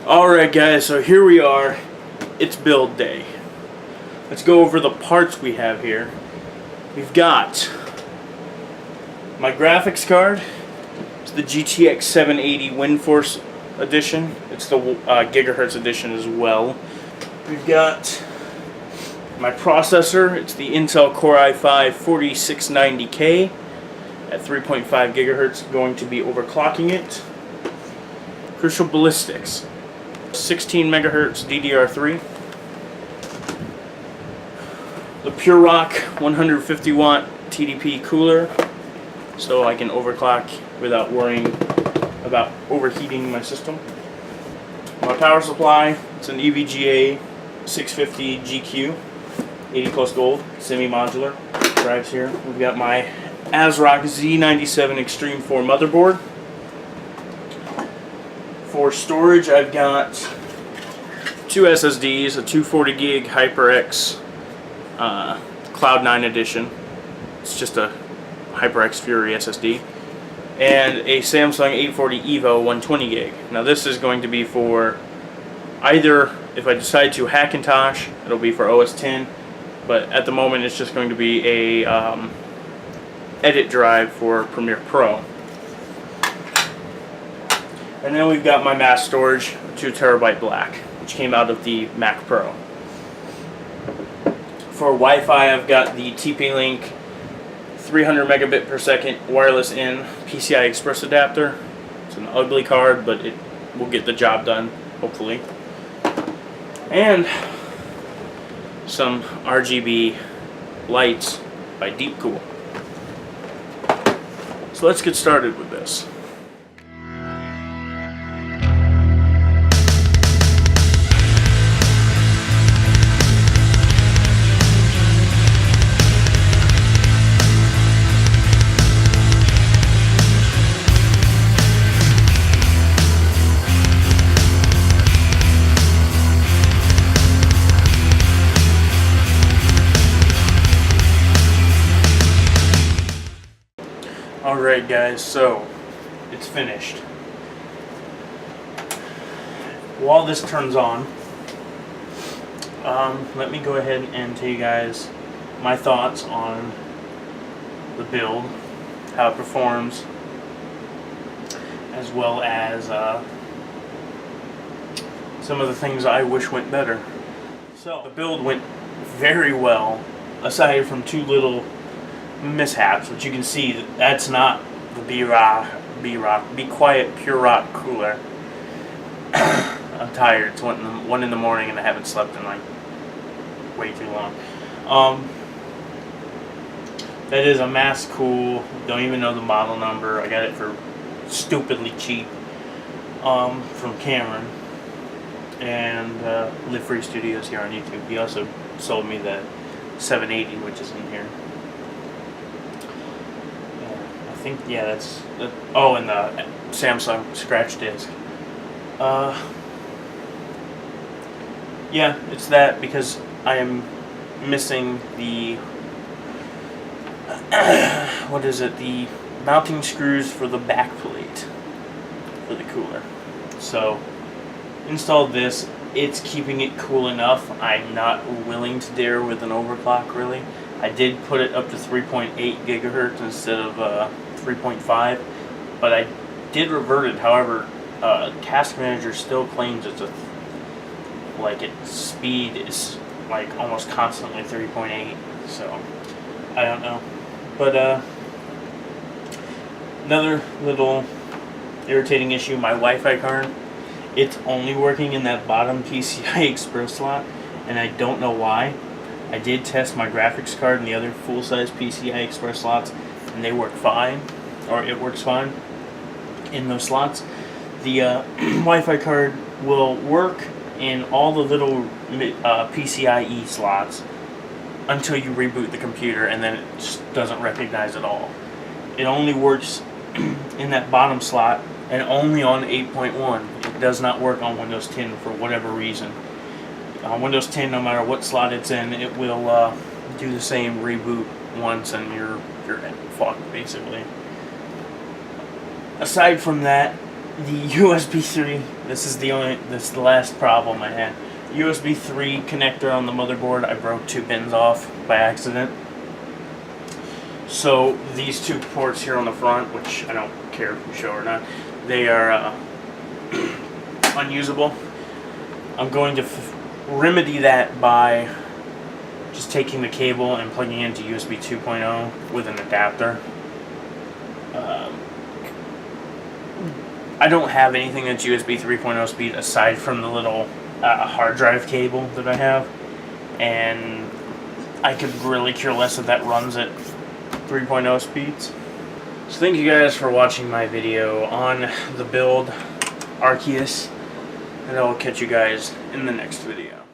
Alright guys, so here we are. It's build day. Let's go over the parts we have here. We've got my graphics card. It's the GTX 780 WindForce edition. It's the gigahertz edition as well. We've got my processor. It's the Intel Core i5 4690K at 3.5 gigahertz. Going to be overclocking it. Crucial Ballistix, 16 megahertz DDR3. The Pure Rock 150 watt TDP cooler, so I can overclock without worrying about overheating my system. My power supply, it's an EVGA 650 GQ 80 plus gold semi-modular. Drives here. We've got my Asrock Z97 Extreme 4 motherboard. For storage, I've got two SSDs, a 240 gig HyperX Cloud9 edition. It's just a HyperX Fury SSD, and a Samsung 840 EVO 120 gig. Now this is going to be for either, if I decide to Hackintosh, it'll be for OS X, but at the moment it's just going to be a edit drive for Premiere Pro. And then we've got my mass storage, 2 terabyte black, which came out of the Mac Pro. For Wi-Fi, I've got the TP-Link 300 megabit per second wireless in PCI Express adapter. It's an ugly card, but it will get the job done, hopefully. And some RGB lights by DeepCool. So let's get started with this. Alright guys, so it's finished. While this turns on, let me go ahead and tell you guys my thoughts on the build, how it performs, as well as some of the things I wish went better. So the build went very well, aside from two little mishaps, which you can see that's not the Be Quiet Pure Rock cooler. I'm tired. It's 1 in the morning and I haven't slept in like way too long. That is a Masscool. Don't even know the model number. I got it for stupidly cheap from Cameron and Live Free Studios here on YouTube. He also sold me the 780, which is in here. I think, yeah, that's the, oh, and the Samsung scratch disc. Yeah, it's that, because I am missing the what is it, the mounting screws for the back plate for the cooler. So installed this. It's keeping it cool enough. I'm not willing to dare with an overclock, really. I did put it up to 3.8 gigahertz instead of 3.5, but I did revert it. However, Task Manager still claims it's a its speed is like almost constantly 3.8. So I don't know. But another little irritating issue: my Wi-Fi card. It's only working in that bottom PCI Express slot, and I don't know why. I did test my graphics card and the other full-size PCI Express slots, and they work fine, or it works fine in those slots. The Wi-Fi card will work in all the little PCIe slots until you reboot the computer, and then it just doesn't recognize it all. It only works in that bottom slot and only on 8.1. It does not work on Windows 10 for whatever reason. On Windows 10, no matter what slot it's in, it will do the same reboot once and you're fucked, basically. Aside from that, the USB 3, this is the last problem I had. USB 3 connector on the motherboard, I broke 2 pins off by accident. So these 2 ports here on the front, which I don't care if you show or not, they are unusable. I'm going to remedy that by just taking the cable and plugging it into USB 2.0 with an adapter. I don't have anything that's USB 3.0 speed aside from the little hard drive cable that I have, and I could really care less if that runs at 3.0 speeds. So thank you guys for watching my video on the build Arceus, and I'll catch you guys in the next video.